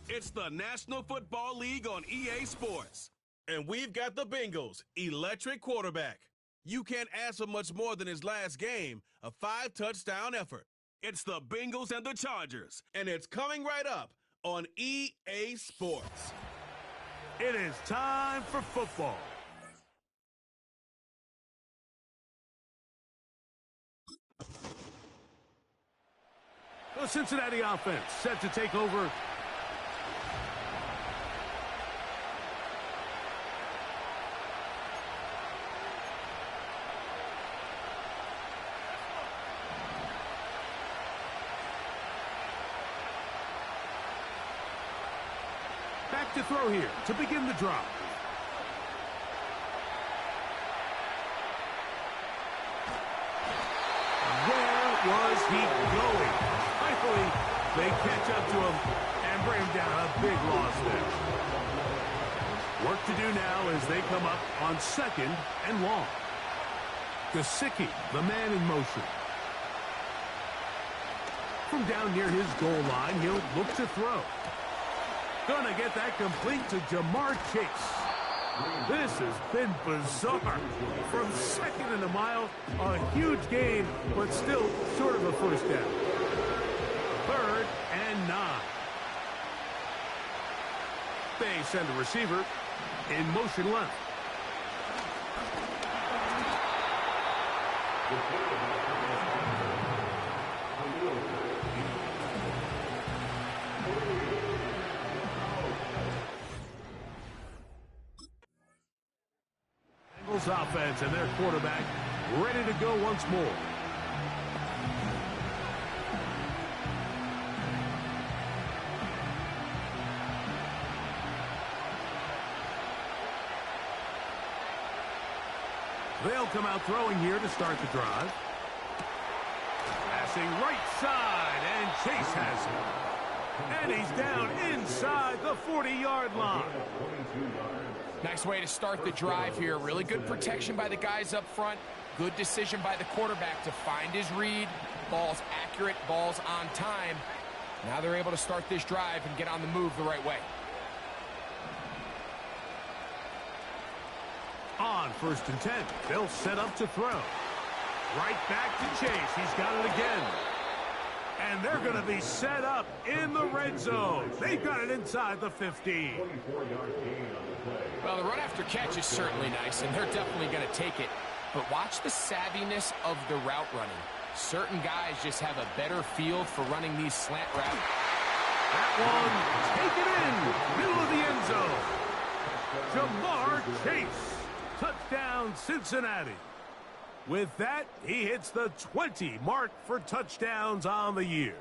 It's the National Football League on EA Sports. And we've got the Bengals' electric quarterback. You can't ask for much more than his last game, a 5-touchdown effort. It's the Bengals and the Chargers, and it's coming right up on EA Sports. It is time for football. The Cincinnati offense set to take over. Back to throw here to begin the drive. Where was he going? Thankfully, they catch up to him and bring him down. A big loss there. Work to do now as they come up on 2nd and long. Gesicki, the man in motion. From down near his goal line, he'll look to throw. Gonna get that complete to Jamar Chase. This has been bizarre. From 2nd and a mile, a huge gain, but still sort of a first down. 3rd and 9. They send a receiver in motion left. Bengals offense and their quarterback ready to go once more. They'll come out throwing here to start the drive. Passing right side, and Chase has it. And he's down inside the 40-yard line. Nice way to start the drive here. Really good protection by the guys up front. Good decision by the quarterback to find his read. Ball's accurate, ball's on time. Now they're able to start this drive and get on the move the right way. On 1st and 10, they'll set up to throw. Right back to Chase. He's got it again. And they're going to be set up in the red zone. They've got it inside the 15. Well, the run after catch is certainly nice, and they're definitely going to take it. But watch the savviness of the route running. Certain guys just have a better feel for running these slant routes. That one, take it in, middle of the end zone. Jamar Chase. Touchdown, Cincinnati. With that, he hits the 20 mark for touchdowns on the year.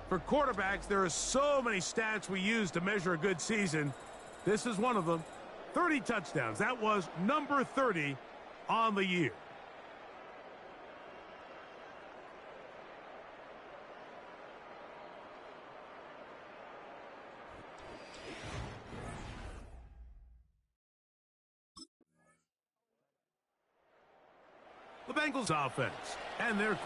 For quarterbacks, there are so many stats we use to measure a good season. This is one of them. 30 touchdowns. That was number 30 on the year. The Bengals offense and their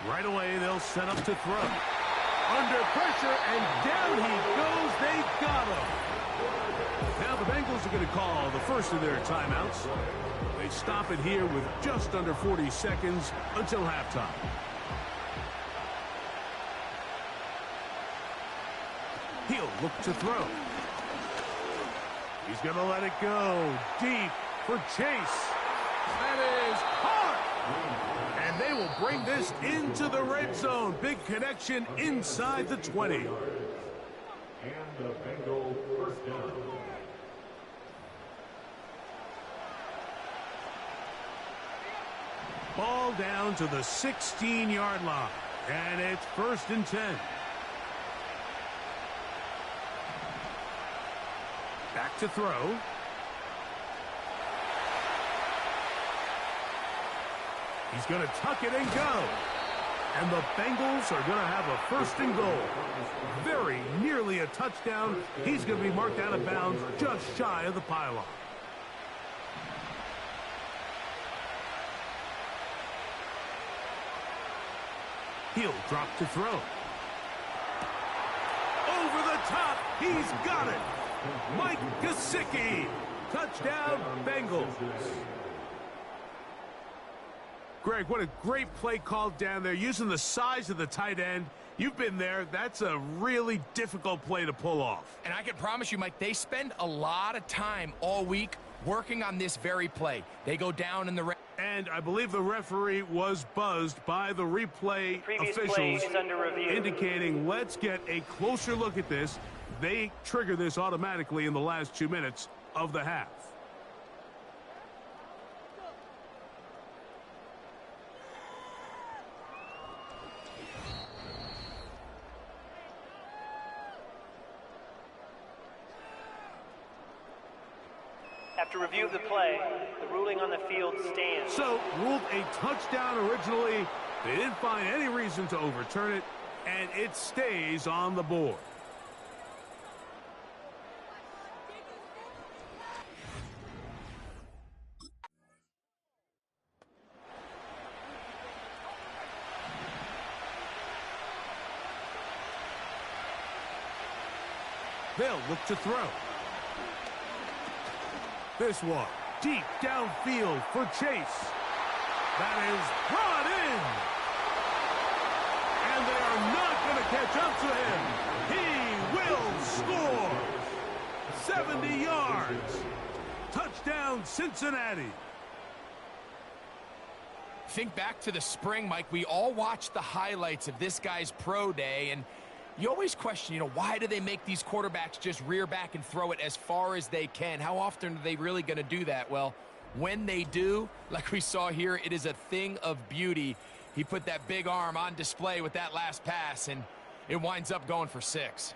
right away, they'll set up to throw. Under pressure, and down he goes. They got him. Now the Bengals are going to call the first of their timeouts. They stop it here with just under 40 seconds until halftime. He'll look to throw. He's going to let it go deep for Chase. That is hard. And they will bring this into the red zone. Big connection inside the 20. And the Bengals first down. Ball down to the 16-yard line. And it's 1st and 10. Back to throw. He's going to tuck it and go. And the Bengals are going to have a first and goal. Very nearly a touchdown. He's going to be marked out of bounds just shy of the pylon. He'll drop to throw. Over the top. He's got it. Mike Gesicki. Touchdown, Bengals. Greg, what a great play called down there, using the size of the tight end. You've been there. That's a really difficult play to pull off. And I can promise you, Mike, they spend a lot of time all week working on this very play. They go down in the red. And I believe the referee was buzzed by the replay officials, indicating let's get a closer look at this. They trigger this automatically in the last 2 minutes of the half. After review of the play, the ruling on the field stands. So, ruled a touchdown originally. They didn't find any reason to overturn it, and it stays on the board. They'll look to throw. This one, deep downfield for Chase. That is brought in. And they are not going to catch up to him. He will score. 70 yards. Touchdown, Cincinnati. Think back to the spring, Mike. We all watched the highlights of this guy's pro day, and you always question, why do they make these quarterbacks just rear back and throw it as far as they can? How often are they really going to do that? Well, when they do, like we saw here, it is a thing of beauty. He put that big arm on display with that last pass, and it winds up going for 6.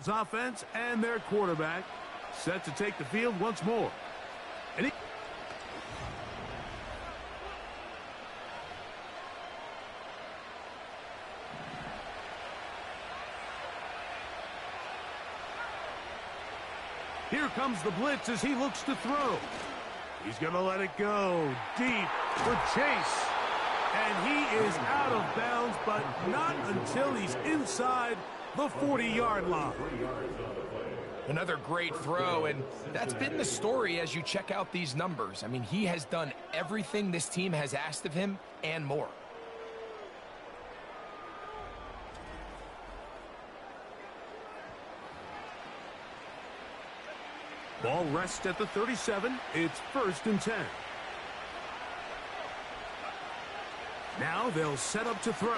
Offense and their quarterback set to take the field once more. And here comes the blitz as he looks to throw. He's going to let it go deep for Chase. And he is out of bounds, but not until he's inside the 40-yard line. Another great throw, and that's been the story as you check out these numbers. I mean, he has done everything this team has asked of him and more. Ball rests at the 37. It's 1st and 10. Now they'll set up to throw.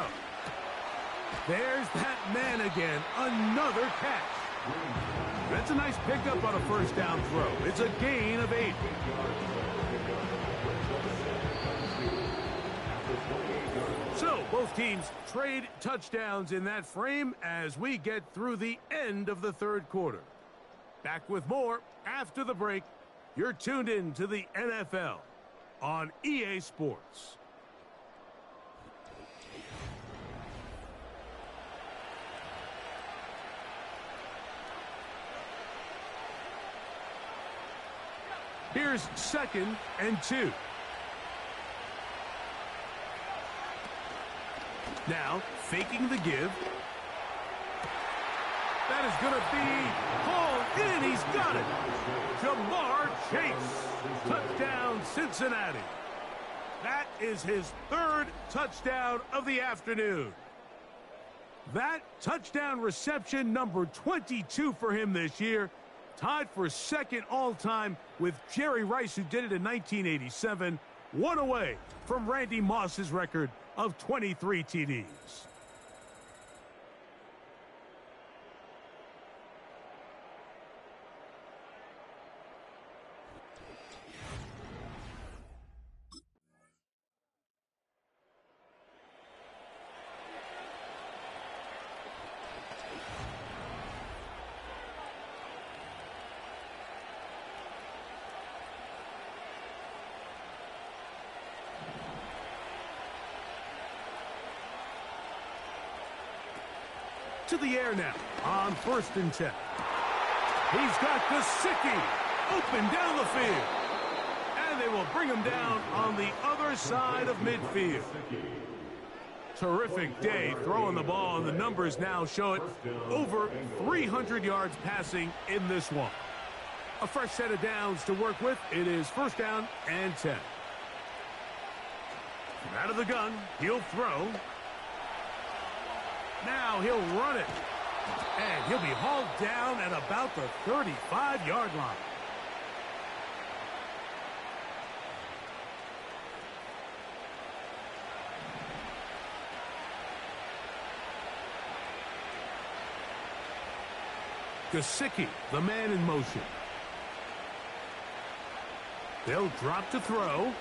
There's that man again. Another catch. That's a nice pickup on a first down throw. It's a gain of 8. So both teams trade touchdowns in that frame as we get through the end of the 3rd quarter. Back with more after the break. You're tuned in to the NFL on EA Sports. Here's 2nd and 2. Now, faking the give. That is going to be hauled in. He's got it. Jamar Chase. Touchdown, Cincinnati. That is his 3rd touchdown of the afternoon. That touchdown reception, number 22 for him this year. Tied for 2nd all-time with Jerry Rice, who did it in 1987. One away from Randy Moss's record of 23 TDs. To the air now on 1st and 10. He's got Gesicki open down the field. And they will bring him down on the other side of midfield. Terrific day throwing the ball, and the numbers now show it. Over 300 yards passing in this one. A fresh set of downs to work with. It is 1st down and 10. Out of the gun, he'll throw. Now he'll run it. And he'll be hauled down at about the 35-yard line. Gesicki, the man in motion. They'll drop to throw.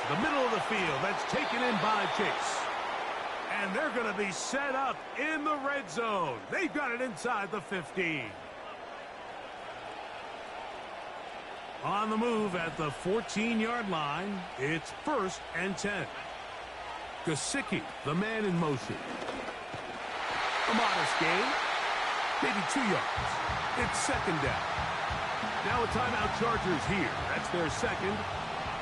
The middle of the field, that's taken in by Chase. And they're going to be set up in the red zone. They've got it inside the 15. On the move at the 14-yard line, it's 1st and 10. Gesicki, the man in motion. A modest gain, maybe 2 yards. It's 2nd down. Now a timeout, Chargers here. That's their 2nd.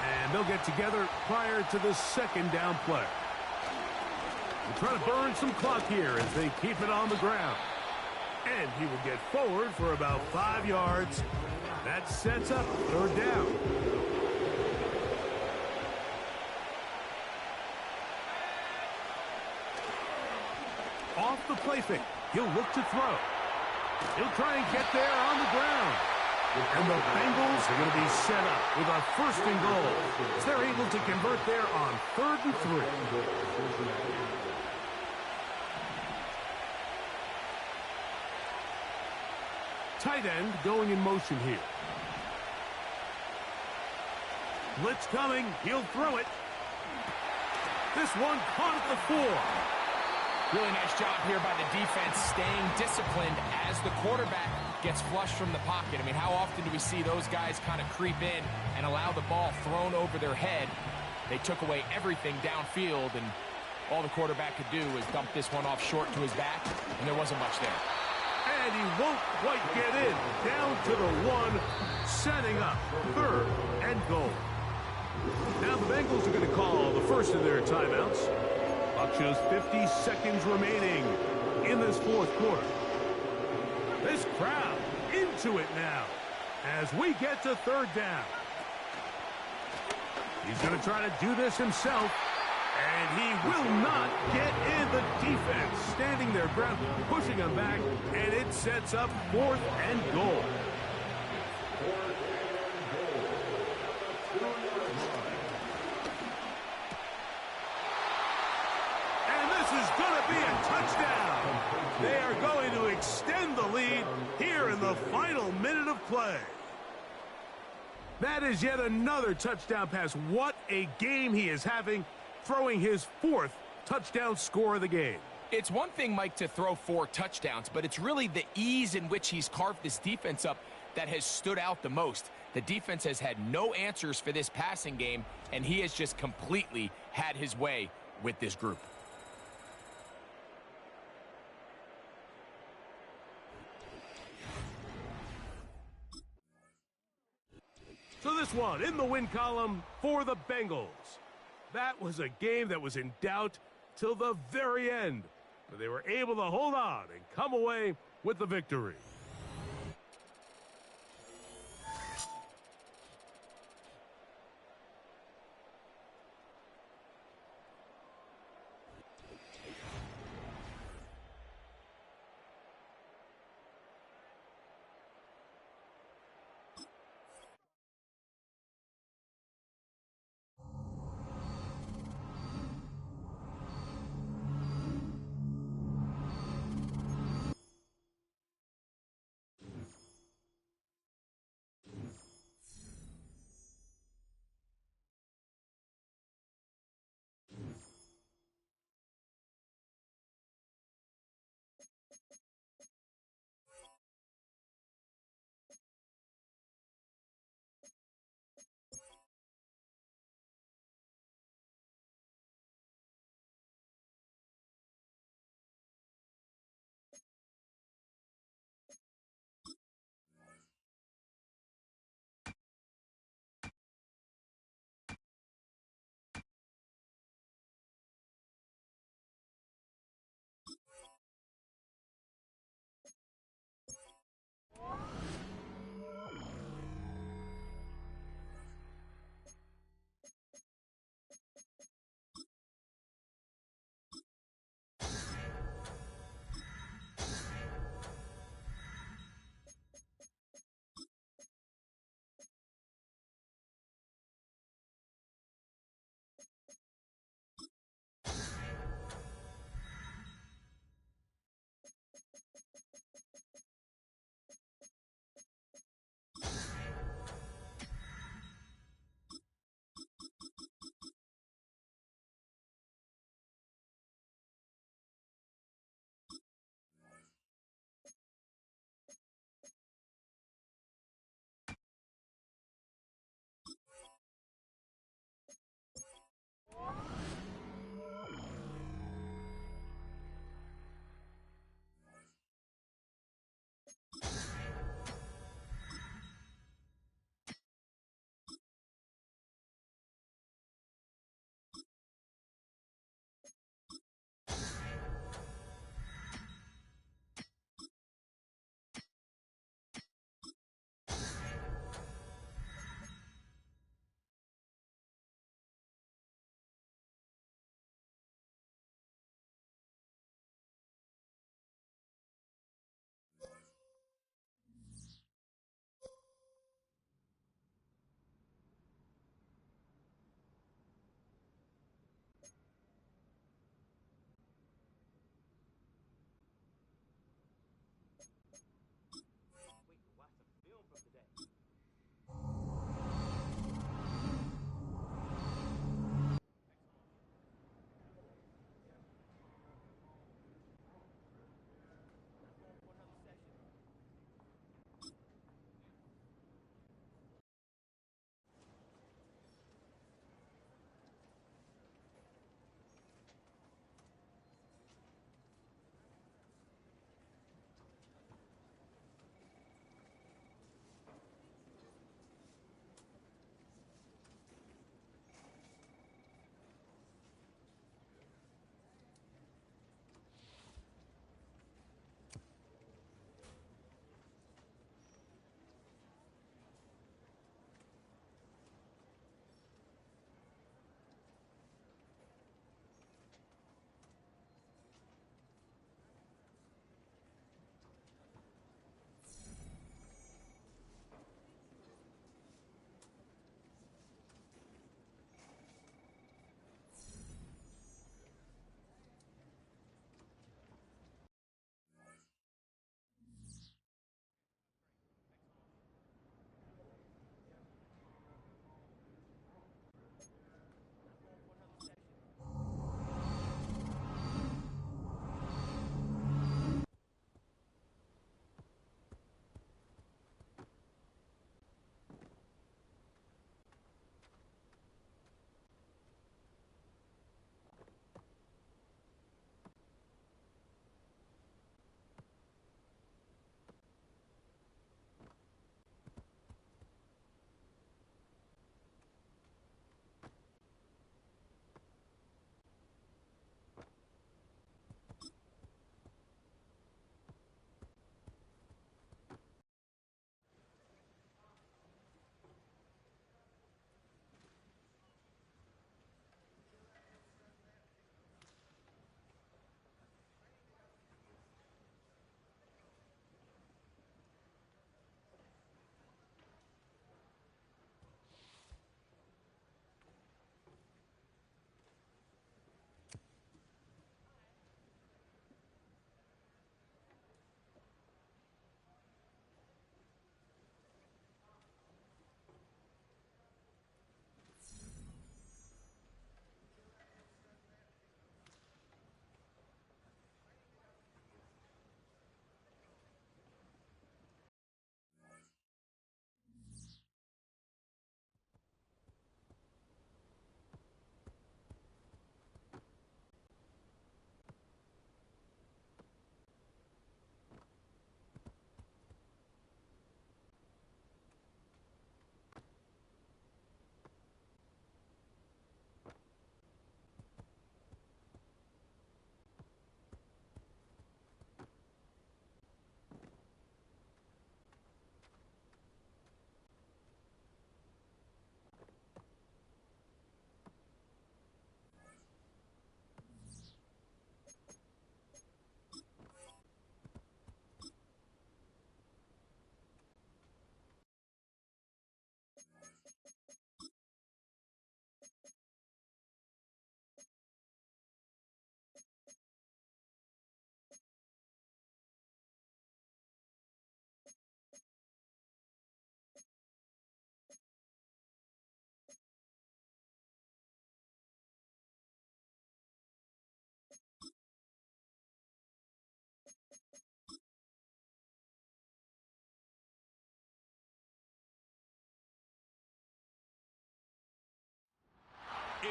And they'll get together prior to the 2nd down play. They're trying to burn some clock here as they keep it on the ground. And he will get forward for about 5 yards. That sets up 3rd down. Off the play fake. He'll look to throw. He'll try and get there on the ground. And the Bengals are going to be set up with a 1st and goal, as they're able to convert there on 3rd and 3. Tight end going in motion here. Blitz coming. He'll throw it. This one caught at the 4. Really nice job here by the defense, staying disciplined as the quarterback gets flushed from the pocket. I mean, how often do we see those guys kind of creep in and allow the ball thrown over their head? They took away everything downfield, and all the quarterback could do was dump this one off short to his back, and there wasn't much there. And he won't quite get in. Down to the 1, setting up 3rd and goal. Now the Bengals are going to call the first of their timeouts. Clock shows 50 seconds remaining in this 4th quarter. This crowd into it now as we get to 3rd down. He's going to try to do this himself, and he will not get in. The defense standing their ground, pushing him back, and it sets up 4th and goal. Is going to be a touchdown. They are going to extend the lead here in the final minute of play. That is yet another touchdown pass. What a game he is having, throwing his 4th touchdown score of the game. It's one thing, Mike, to throw 4 touchdowns, but it's really the ease in which he's carved this defense up that has stood out the most. The defense has had no answers for this passing game, and he has just completely had his way with this group. So this one in the win column for the Bengals. That was a game that was in doubt till the very end, but they were able to hold on and come away with the victory.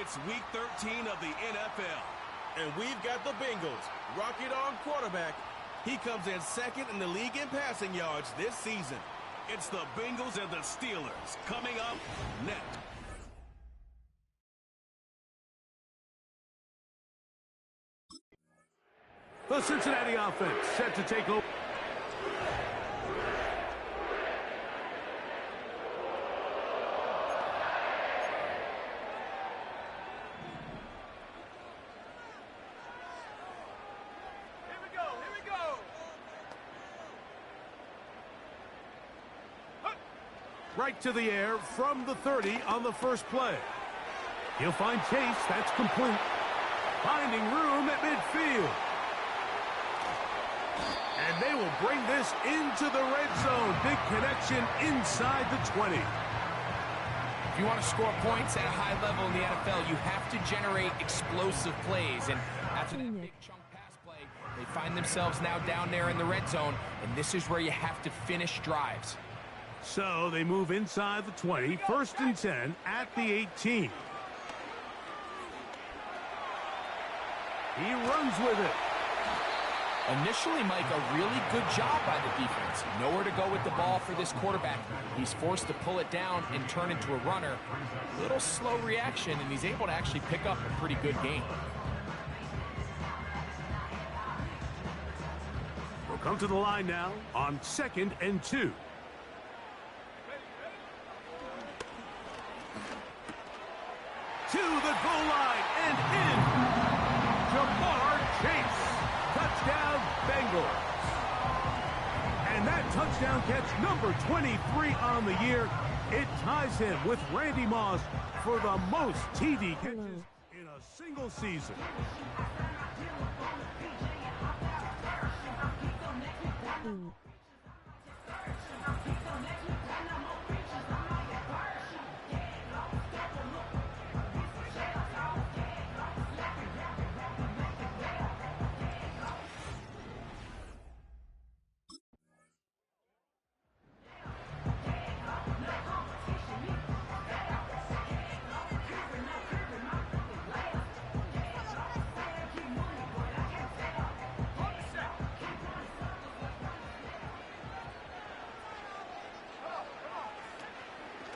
It's Week 13 of the NFL, and we've got the Bengals. Rocket on quarterback. He comes in second in the league in passing yards this season. It's the Bengals and the Steelers coming up next. The Cincinnati offense set to take over. Right to the air from the 30 on the first play. He'll find Chase. That's complete. Finding room at midfield. And they will bring this into the red zone. Big connection inside the 20. If you want to score points at a high level in the NFL, you have to generate explosive plays. And after that big chunk pass play, they find themselves now down there in the red zone. And this is where you have to finish drives. So they move inside the 20, 1st and 10 at the 18. He runs with it. Initially, Mike, a really good job by the defense. Nowhere to go with the ball for this quarterback. He's forced to pull it down and turn into a runner. Little slow reaction, and he's able to actually pick up a pretty good game. We'll come to the line now on 2nd and 2. To the goal line and in. Jamar Chase. Touchdown, Bengals. And that touchdown catch, number 23 on the year. It ties him with Randy Moss for the most TD catches in a single season.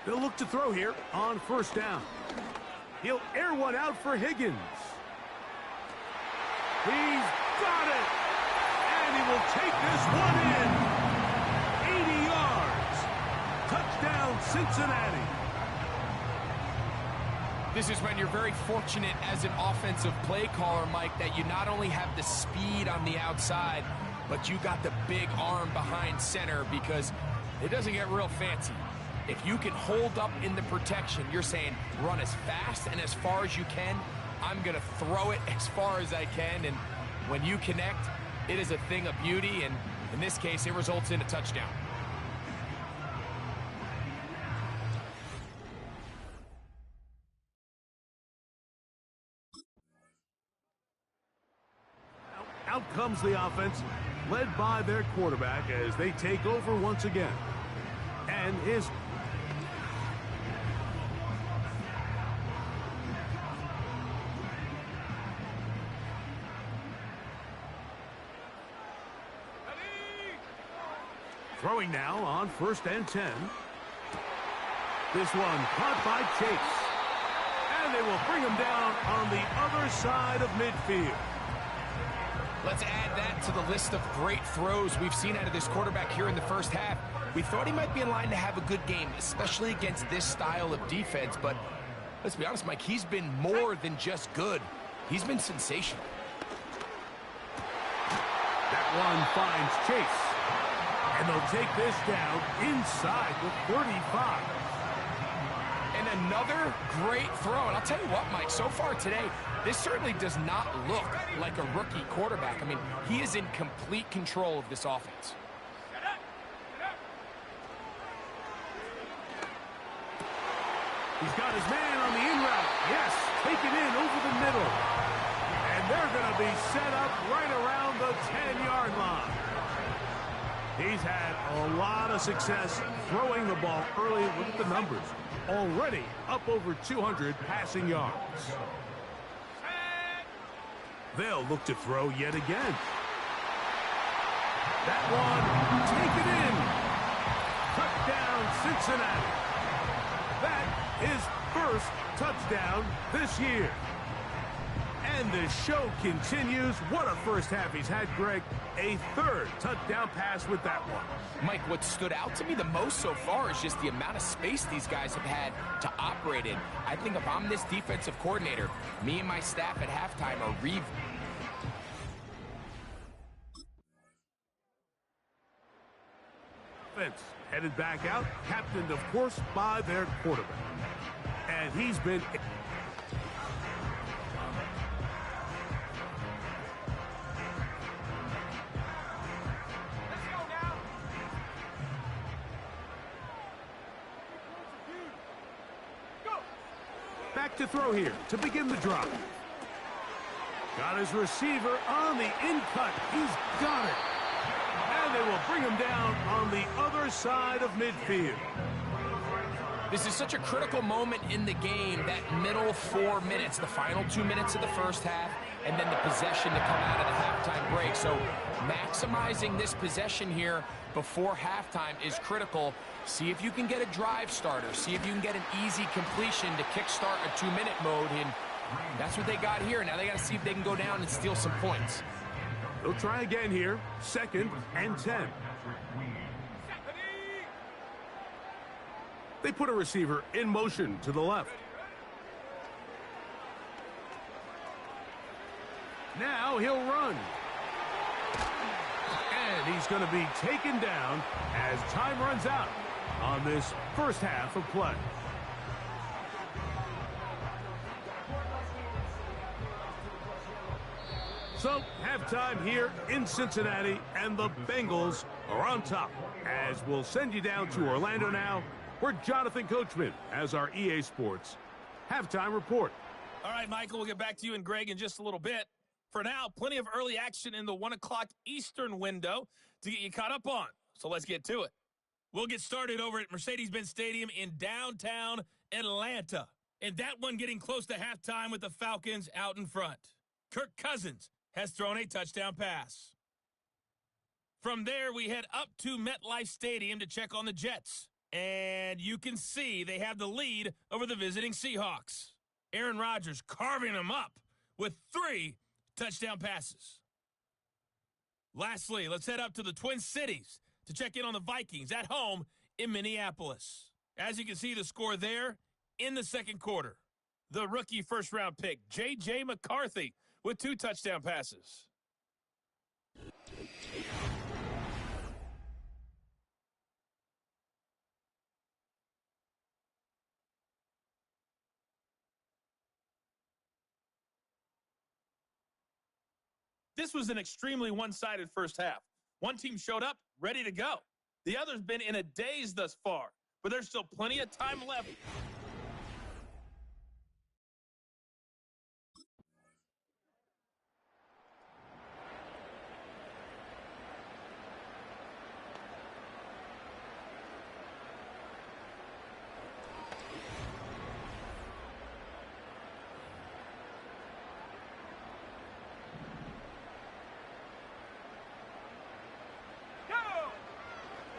They'll look to throw here on 1st down. He'll air one out for Higgins. He's got it. And he will take this one in. 80 yards. Touchdown, Cincinnati. This is when you're very fortunate as an offensive play caller, Mike, that you not only have the speed on the outside, but you got the big arm behind center, because it doesn't get real fancy. If you can hold up in the protection, you're saying run as fast and as far as you can. I'm going to throw it as far as I can. And when you connect, it is a thing of beauty. And in this case, it results in a touchdown. Out comes the offense, led by their quarterback as they take over once again. And his throwing now on 1st and 10. This one caught by Chase. And they will bring him down on the other side of midfield. Let's add that to the list of great throws we've seen out of this quarterback here in the first half. We thought he might be in line to have a good game, especially against this style of defense. But let's be honest, Mike, he's been more than just good. He's been sensational. That one finds Chase. And they'll take this down inside the 35. And another great throw. And I'll tell you what, Mike, so far today, this certainly does not look like a rookie quarterback. I mean, he is in complete control of this offense. He's got his man on the in route. Yes, taken in over the middle. And they're going to be set up right around the 10-yard line. He's had a lot of success throwing the ball early. Look at the numbers. already up over 200 passing yards. They'll look to throw yet again. That one, take it in. Touchdown, Cincinnati. That is first touchdown this year. And the show continues. What a first half he's had, Greg. A third touchdown pass with that one. Mike, what stood out to me the most so far is just the amount of space these guys have had to operate in. I think if I'm this defensive coordinator, me and my staff at halftime are headed back out, captained, of course, by their quarterback. And he's been... Back to throw here to begin the drive. Got his receiver on the in-cut. He's got it. And they will bring him down on the other side of midfield. This is such a critical moment in the game, that middle 4 minutes, the final 2 minutes of the first half, and then the possession to come out of the halftime break. So maximizing this possession here before halftime is critical. See if you can get a drive starter. See if you can get an easy completion to kickstart a 2-minute mode. And that's what they got here. Now they got to see if they can go down and steal some points. They'll try again here. 2nd and 10. They put a receiver in motion to the left. Now he'll run. And he's going to be taken down as time runs out on this first half of play. So, halftime here in Cincinnati, and the Bengals are on top. As we'll send you down to Orlando now, where Jonathan Coachman has our EA Sports halftime report. All right, Michael, we'll get back to you and Greg in just a little bit. For now, plenty of early action in the 1 o'clock Eastern window to get you caught up on. So let's get to it. We'll get started over at Mercedes-Benz Stadium in downtown Atlanta. And that one getting close to halftime with the Falcons out in front. Kirk Cousins has thrown a touchdown pass. From there, we head up to MetLife Stadium to check on the Jets. And you can see they have the lead over the visiting Seahawks. Aaron Rodgers carving them up with 3 touchdown passes. Lastly, let's head up to the Twin Cities to check in on the Vikings at home in Minneapolis. As you can see, the score there in the second quarter. The rookie first-round pick, J.J. McCarthy, with 2 touchdown passes. This was an extremely one-sided first half. One team showed up, ready to go. The other's been in a daze thus far, but there's still plenty of time left.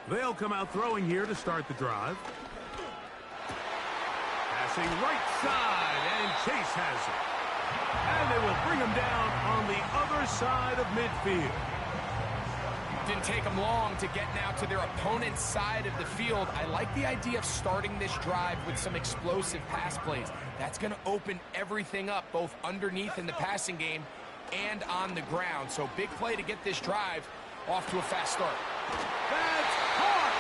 They'll come out throwing here to start the drive. Passing right side, and Chase has it. And they will bring him down on the other side of midfield. Didn't take them long to get now to their opponent's side of the field. I like the idea of starting this drive with some explosive pass plays. That's going to open everything up, both underneath in the passing game and on the ground. So big play to get this drive off to a fast start. That's hard!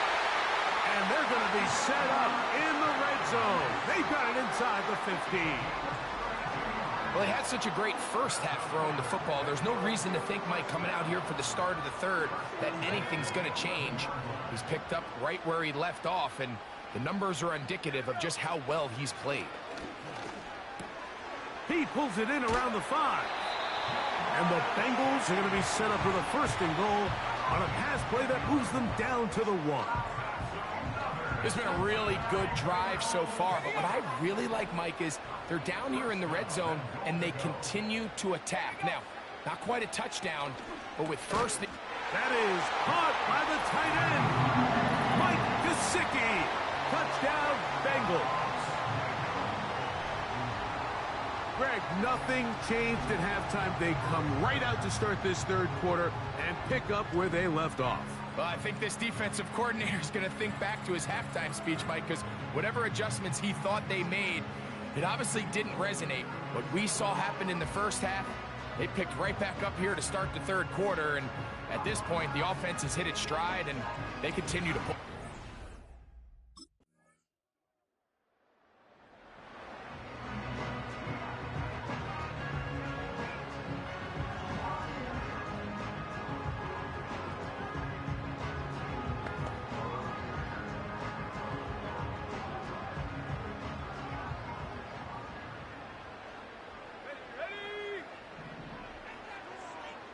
And they're going to be set up in the red zone. They've got it inside the 15. Well, they had such a great first half throwing the football. There's no reason to think, Mike, coming out here for the start of the third, that anything's going to change. He's picked up right where he left off, and the numbers are indicative of just how well he's played. He pulls it in around the 5. And the Bengals are going to be set up with a 1st and goal on a pass play that moves them down to the 1. This has been a really good drive so far, but what I really like, Mike, is they're down here in the red zone, and they continue to attack. Now, not quite a touchdown, but with first... That is caught by the tight end, Mike Gesicki. Touchdown, Bengals. Greg, nothing changed at halftime. They come right out to start this third quarter and pick up where they left off. Well, I think this defensive coordinator is going to think back to his halftime speech, Mike, because whatever adjustments he thought they made, it obviously didn't resonate. What we saw happen in the first half, they picked right back up here to start the third quarter, and at this point, the offense has hit its stride, and they continue to pull.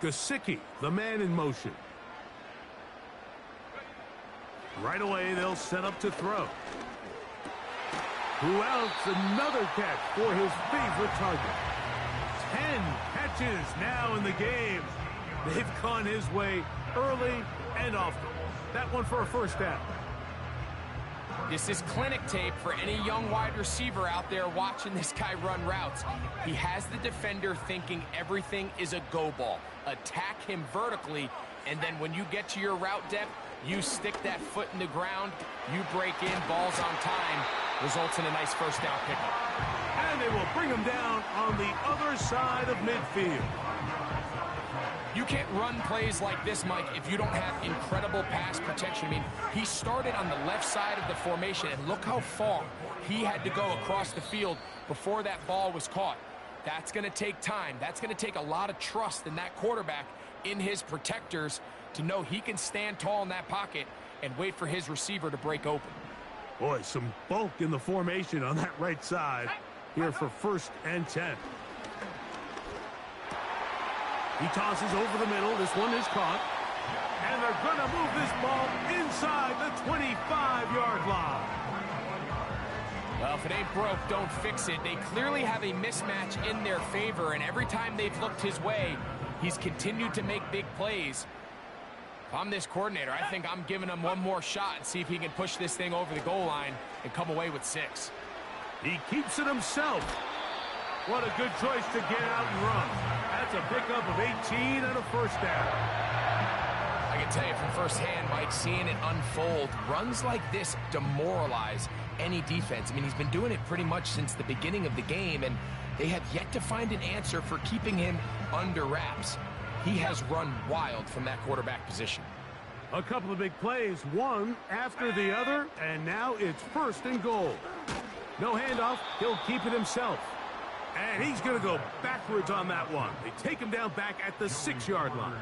Gesicki, the man in motion. Right away, they'll set up to throw. Who else? Another catch for his favorite target. 10 catches now in the game. They've gone his way early and often. That one for a first down. This is clinic tape for any young wide receiver out there watching this guy run routes. He has the defender thinking everything is a go ball. Attack him vertically, and then when you get to your route depth, you stick that foot in the ground, you break in, balls on time, results in a nice first down pickup. And they will bring him down on the other side of midfield. You can't run plays like this, Mike, if you don't have incredible pass protection. I mean, he started on the left side of the formation, and look how far he had to go across the field before that ball was caught. That's going to take time. That's going to take a lot of trust in that quarterback, in his protectors, to know he can stand tall in that pocket and wait for his receiver to break open. Boy, some bulk in the formation on that right side here for 1st and 10. He tosses over the middle. This one is caught. And they're going to move this ball inside the 25-yard line. Well, if it ain't broke, don't fix it. They clearly have a mismatch in their favor, and every time they've looked his way, he's continued to make big plays. If I'm this coordinator, I think I'm giving him one more shot and see if he can push this thing over the goal line and come away with 6. He keeps it himself. What a good choice to get out and run. That's a pickup of 18 and a first down. I can tell you from firsthand, Mike, seeing it unfold, runs like this demoralize any defense. I mean, he's been doing it pretty much since the beginning of the game, and they have yet to find an answer for keeping him under wraps. He has run wild from that quarterback position. A couple of big plays, one after the other, and now it's 1st and goal. No handoff, he'll keep it himself. And he's going to go backwards on that one. They take him down back at the 6-yard line.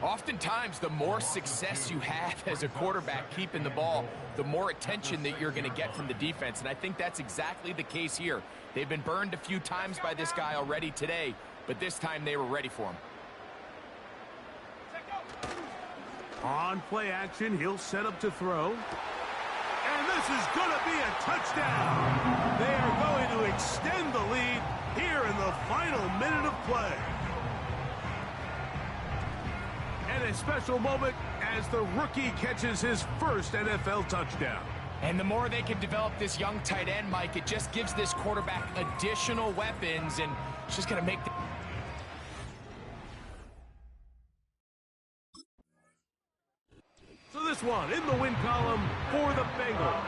Oftentimes, the more success you have as a quarterback keeping the ball, the more attention that you're going to get from the defense. And I think that's exactly the case here. They've been burned a few times by this guy already today, but this time they were ready for him. On play action, he'll set up to throw. And this is going to be a touchdown. They are going to extend the lead here in the final minute of play. And a special moment as the rookie catches his first NFL touchdown. And the more they can develop this young tight end, Mike, it just gives this quarterback additional weapons, and it's just going to make the... So this one in the win column for the Bengals.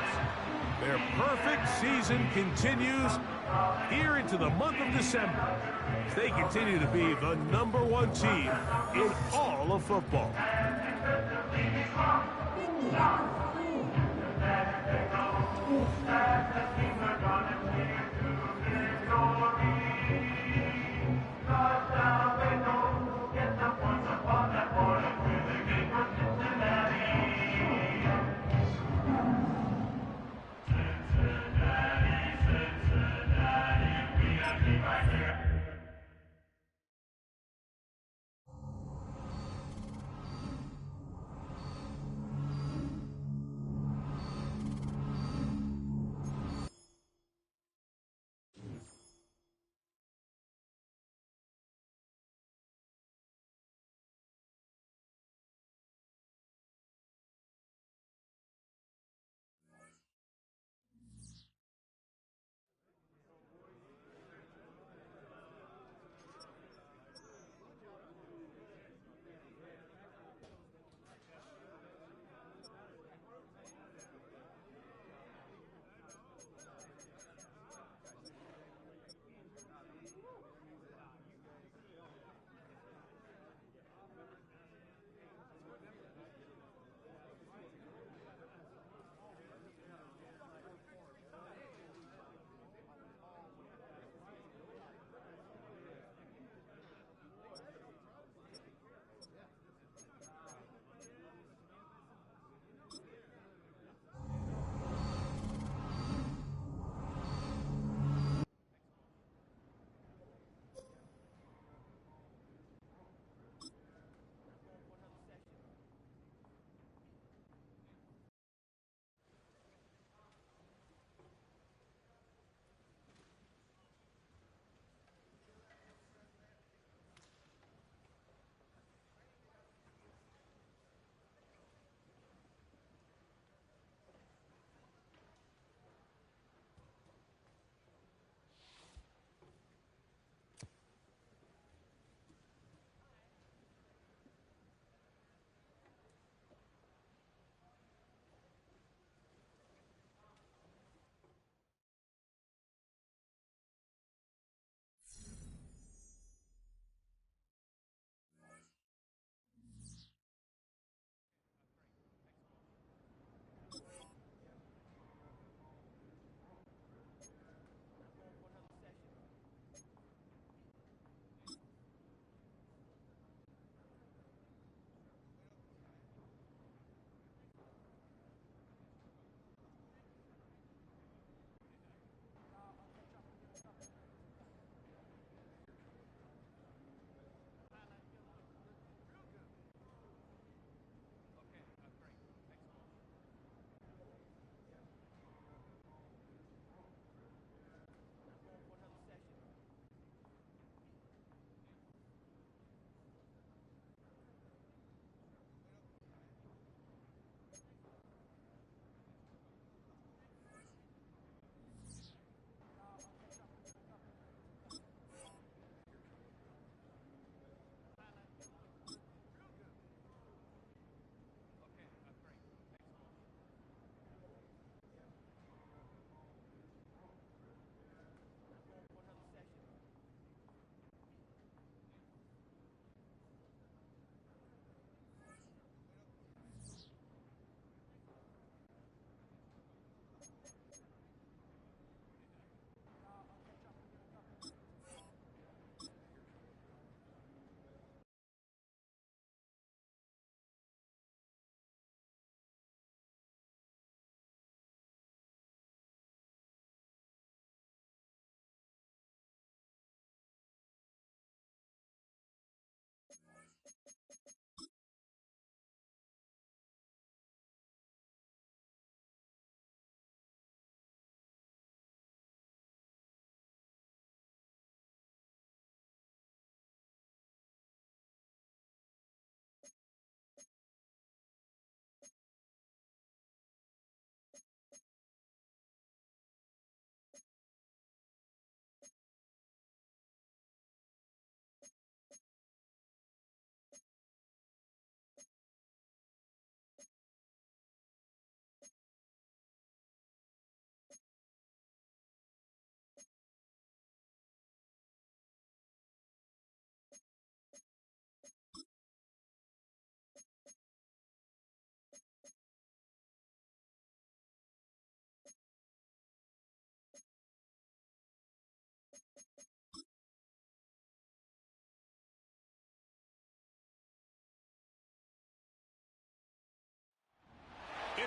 Their perfect season continues here into the month of December. They continue to be the #1 team in all of football.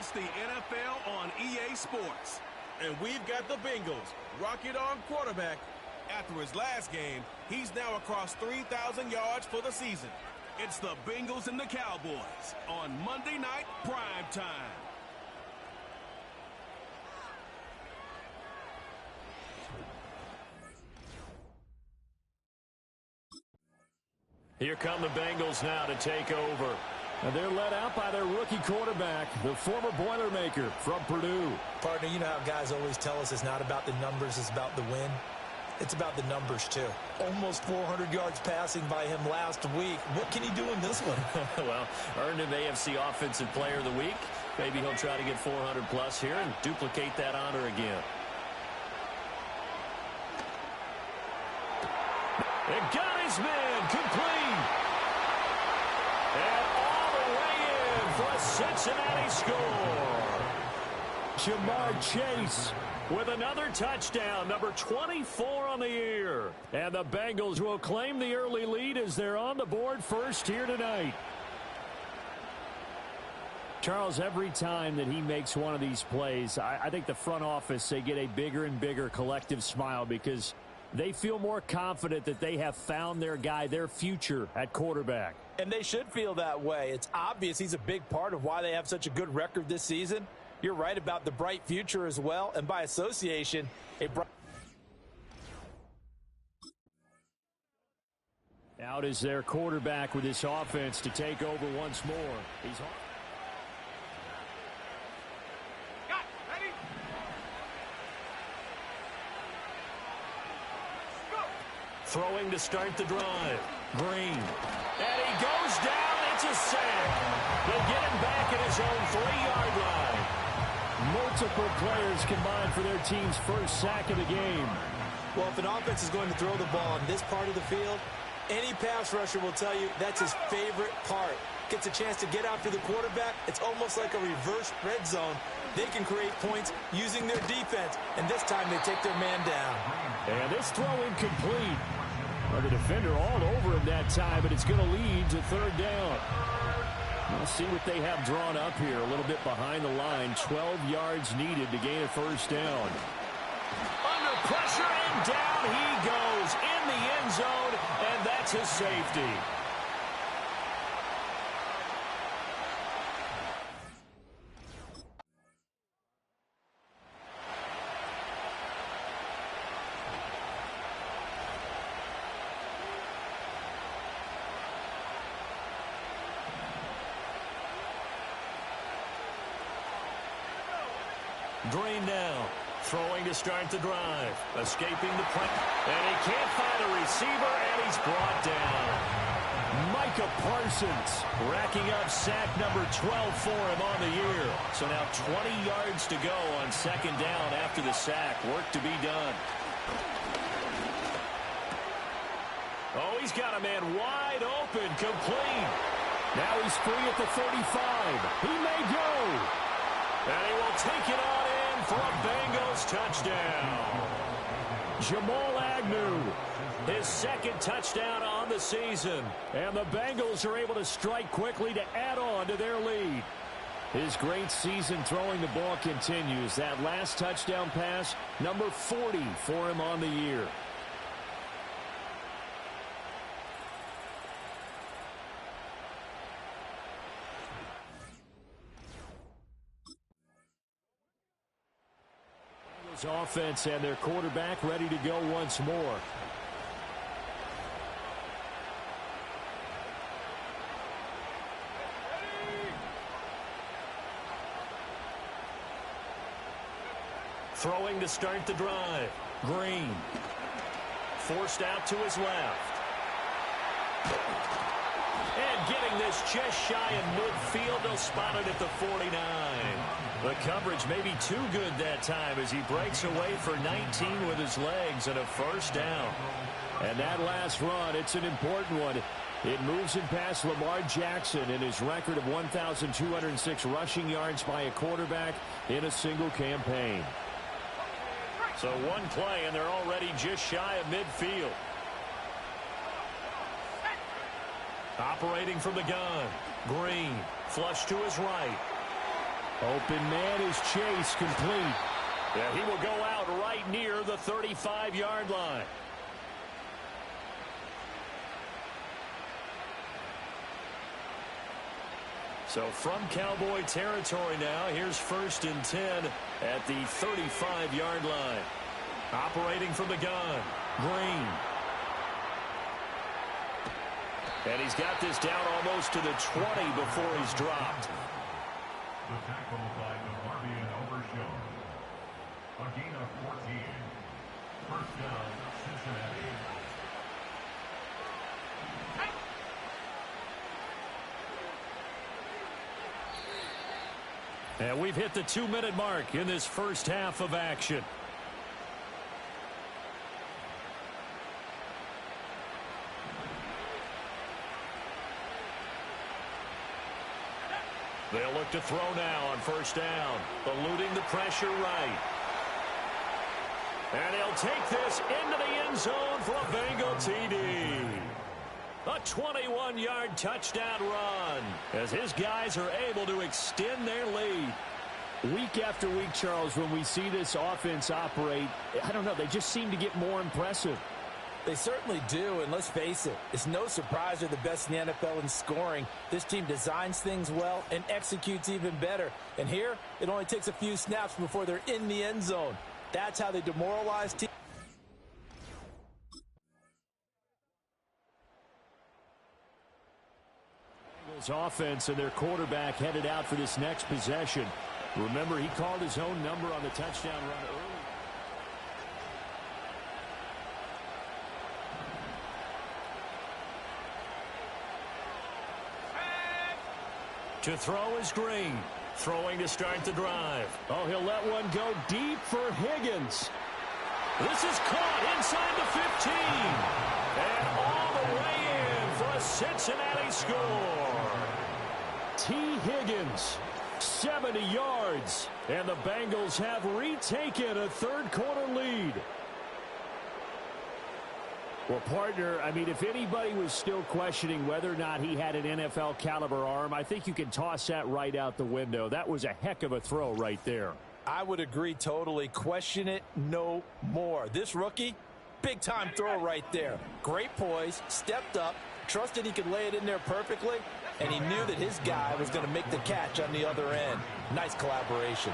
It's the NFL on EA Sports. And we've got the Bengals. Rocket on quarterback. After his last game, he's now across 3,000 yards for the season. It's the Bengals and the Cowboys on Monday Night Prime Time. Here come the Bengals now to take over. And they're led out by their rookie quarterback, the former Boilermaker from Purdue. Partner, you know how guys always tell us it's not about the numbers, it's about the win. It's about the numbers, too. Almost 400 yards passing by him last week. What can he do in this one? Well, earned him AFC Offensive Player of the Week. Maybe he'll try to get 400-plus here and duplicate that honor again. It got his man complete. And all the way in for a Cincinnati score. Jamar Chase with another touchdown, number 24 on the year. And the Bengals will claim the early lead as they're on the board first here tonight. Charles, every time that he makes one of these plays, I think the front office, they get a bigger and bigger collective smile because they feel more confident that they have found their guy, their future at quarterback. And they should feel that way. It's obvious he's a big part of why they have such a good record this season. You're right about the bright future as well, and by association, a bright... Out is their quarterback with this offense to take over once more. He's on. Throwing to start the drive. Greene. And he goes down. It's a sack. They'll get him back at his own 3-yard line. Multiple players combined for their team's first sack of the game. Well, if an offense is going to throw the ball on this part of the field, any pass rusher will tell you that's his favorite part. Gets a chance to get after the quarterback. It's almost like a reverse red zone. They can create points using their defense, and this time they take their man down. And this throw incomplete. Well, the defender all over him that time, but it's going to lead to third down. We'll see what they have drawn up here. A little bit behind the line. 12 yards needed to gain a first down. Under pressure, and down he goes in the end zone, and that's his safety. Greene now, throwing to start the drive, escaping the play, and he can't find a receiver, and he's brought down. Micah Parsons racking up sack number 12 for him on the year. So now 20 yards to go on second down after the sack. Work to be done. Oh, he's got a man wide open, complete. Now he's free at the 35. He may go. And he will take it on in for a Bengals touchdown. Jamal Agnew, his second touchdown on the season. And the Bengals are able to strike quickly to add on to their lead. His great season throwing the ball continues. That last touchdown pass, number 40 for him on the year. Offense and their quarterback ready to go once more. Throwing to start the drive. Greene. Forced out to his left. And getting this just shy of midfield. They'll spot it at the 49. The coverage may be too good that time as he breaks away for 19 with his legs and a first down. And that last run, it's an important one. It moves him past Lamar Jackson and his record of 1,206 rushing yards by a quarterback in a single campaign. So one play, and they're already just shy of midfield. Operating from the gun. Greene, flush to his right. Open man is Chase, complete. Yeah, he will go out right near the 35-yard line. So from Cowboy territory now, here's 1st and 10 at the 35-yard line. Operating from the gun, Greene. And he's got this down almost to the 20 before he's dropped. The tackle by Marvian Overshown. A gain of 14. First down, Cincinnati. And we've hit the 2-minute mark in this first half of action. They'll look to throw now on first down, eluding the pressure right. And he'll take this into the end zone for a Bengal TD. A 21-yard touchdown run as his guys are able to extend their lead. Week after week, Charles, when we see this offense operate, I don't know, they just seem to get more impressive. They certainly do, and let's face it, it's no surprise they're the best in the NFL in scoring. This team designs things well and executes even better. And here, it only takes a few snaps before they're in the end zone. That's how they demoralize teams. Offense and their quarterback headed out for this next possession. Remember, he called his own number on the touchdown run early. To throw is Greene. Throwing to start the drive. Oh, he'll let one go deep for Higgins. This is caught inside the 15. And all the way in for a Cincinnati score. T. Higgins, 70 yards. And the Bengals have retaken a third-quarter lead. Well, partner, I mean, if anybody was still questioning whether or not he had an NFL-caliber arm, I think you can toss that right out the window. That was a heck of a throw right there. I would agree totally. Question it no more. This rookie, big-time throw right there. Great poise, stepped up, trusted he could lay it in there perfectly, and he knew that his guy was going to make the catch on the other end. Nice collaboration.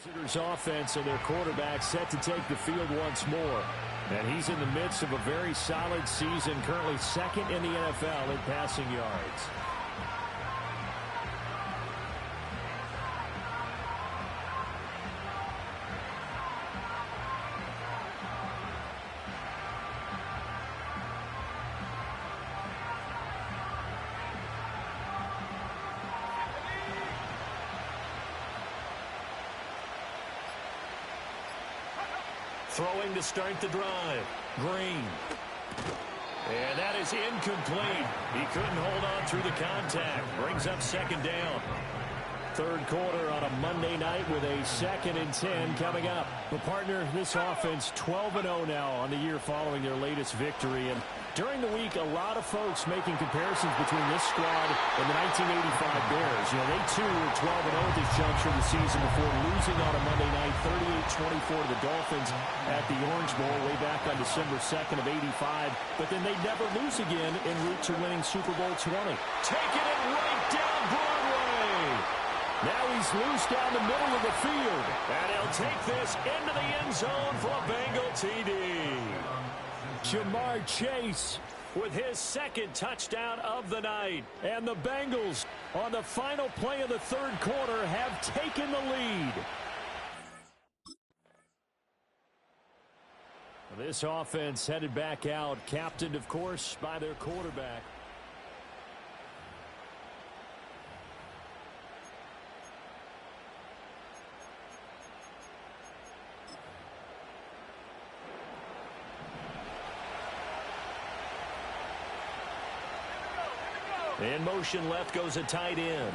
Visitors offense and their quarterback set to take the field once more. And he's in the midst of a very solid season, currently second in the NFL in passing yards. Throwing to start the drive. Greene. And that is incomplete. He couldn't hold on through the contact. Brings up second down. Third quarter on a Monday night with a 2nd and 10 coming up. But partner, this offense 12-0 now on the year following their latest victory. And during the week, a lot of folks making comparisons between this squad and the 1985 Bears. You know, they too were 12-0 at this juncture of the season before losing on a Monday night 38-24 to the Dolphins at the Orange Bowl way back on December 2nd of 85. But then they'd never lose again en route to winning Super Bowl 20. Taking it right down Broadway. Now he's loose down the middle of the field. And he'll take this into the end zone for a Bengal TD. Jamar Chase with his 2nd touchdown of the night. And the Bengals, on the final play of the third quarter, have taken the lead. This offense headed back out, captained, of course, by their quarterback. In motion left goes a tight end.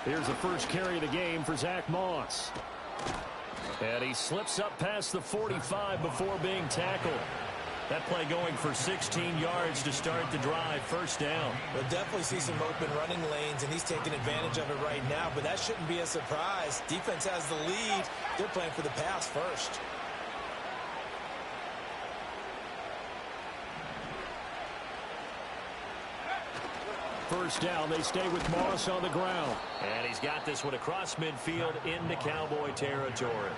Here's the first carry of the game for Zach Moss. And he slips up past the 45 before being tackled. That play going for 16 yards to start the drive. First down. We'll definitely see some open running lanes, and he's taking advantage of it right now, but that shouldn't be a surprise. Defense has the lead. They're playing for the pass first. First down, they stay with Moss on the ground. And he's got this one across midfield into Cowboy territory.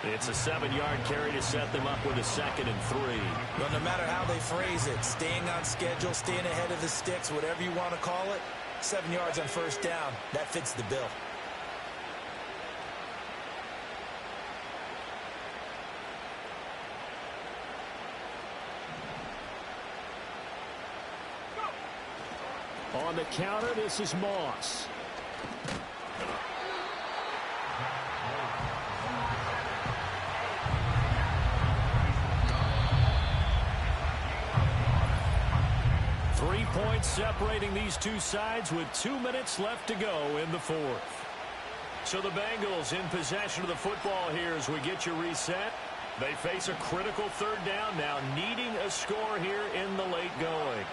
It's a 7-yard carry to set them up with a 2nd and 3. Well, no matter how they phrase it, staying on schedule, staying ahead of the sticks, whatever you want to call it, 7 yards on first down, that fits the bill. On the counter, this is Moss. Three points separating these two sides with 2 minutes left to go in the fourth. So the Bengals in possession of the football here as we get you reset. They face a critical 3rd down now, needing a score here in the late going.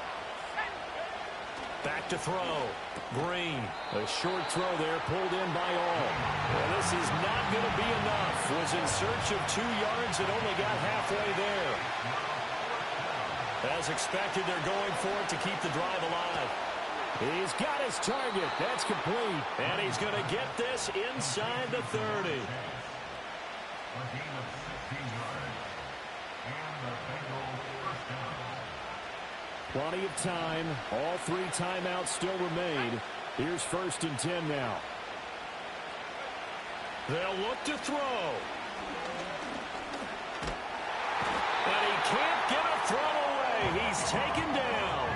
Back to throw. Greene. A short throw there, pulled in by all. Well, this is not going to be enough. Was in search of 2 yards and only got halfway there. As expected, they're going for it to keep the drive alive. He's got his target. That's complete. And he's going to get this inside the 30. Plenty of time. All 3 timeouts still remain. Here's 1st and 10 now. They'll look to throw. And he can't get a throw away. He's taken down.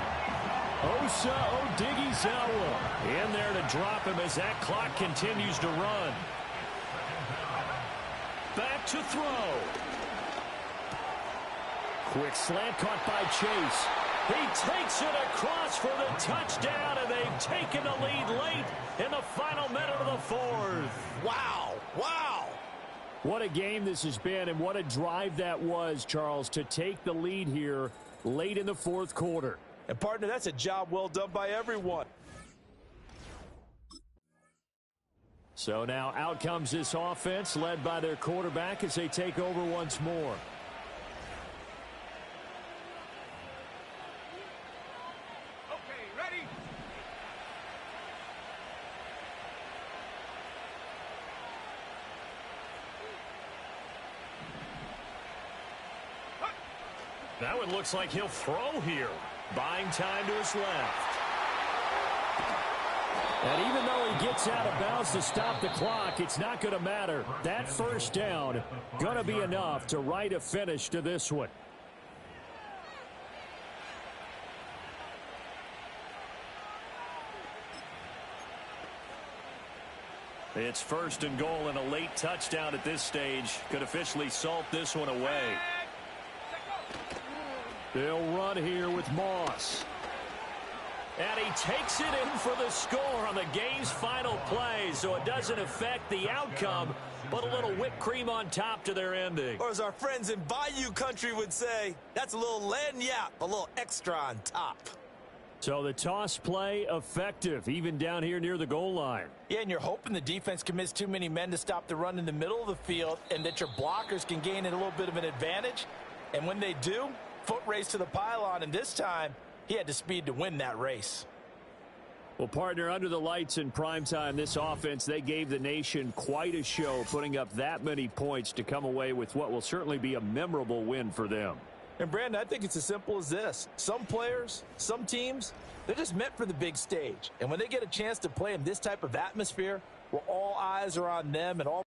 Osa Odighizuwa in there to drop him as that clock continues to run. Back to throw. Quick slant caught by Chase. He takes it across for the touchdown, and they've taken the lead late in the final minute of the fourth. Wow. Wow. What a game this has been, and what a drive that was, Charles, to take the lead here late in the fourth quarter. And, partner, that's a job well done by everyone. So now out comes this offense, led by their quarterback as they take over once more. Now it looks like he'll throw here. Buying time to his left. And even though he gets out of bounds to stop the clock, it's not going to matter. That first down going to be enough to write a finish to this one. It's 1st and goal, and a late touchdown at this stage could officially salt this one away. They'll run here with Moss. And he takes it in for the score on the game's final play, so it doesn't affect the outcome, but a little whipped cream on top to their ending. Or as our friends in Bayou Country would say, that's a little lagniappe, a little extra on top. So the toss play effective, even down here near the goal line. Yeah, and you're hoping the defense commits too many men to stop the run in the middle of the field and that your blockers can gain a little bit of an advantage. And when they do, foot race to the pylon, and this time he had the speed to win that race. Well, partner, under the lights in primetime, this offense, they gave the nation quite a show, putting up that many points to come away with what will certainly be a memorable win for them. And, Brandon, I think it's as simple as this. Some players, some teams, they're just meant for the big stage. And when they get a chance to play in this type of atmosphere, where all eyes are on them and all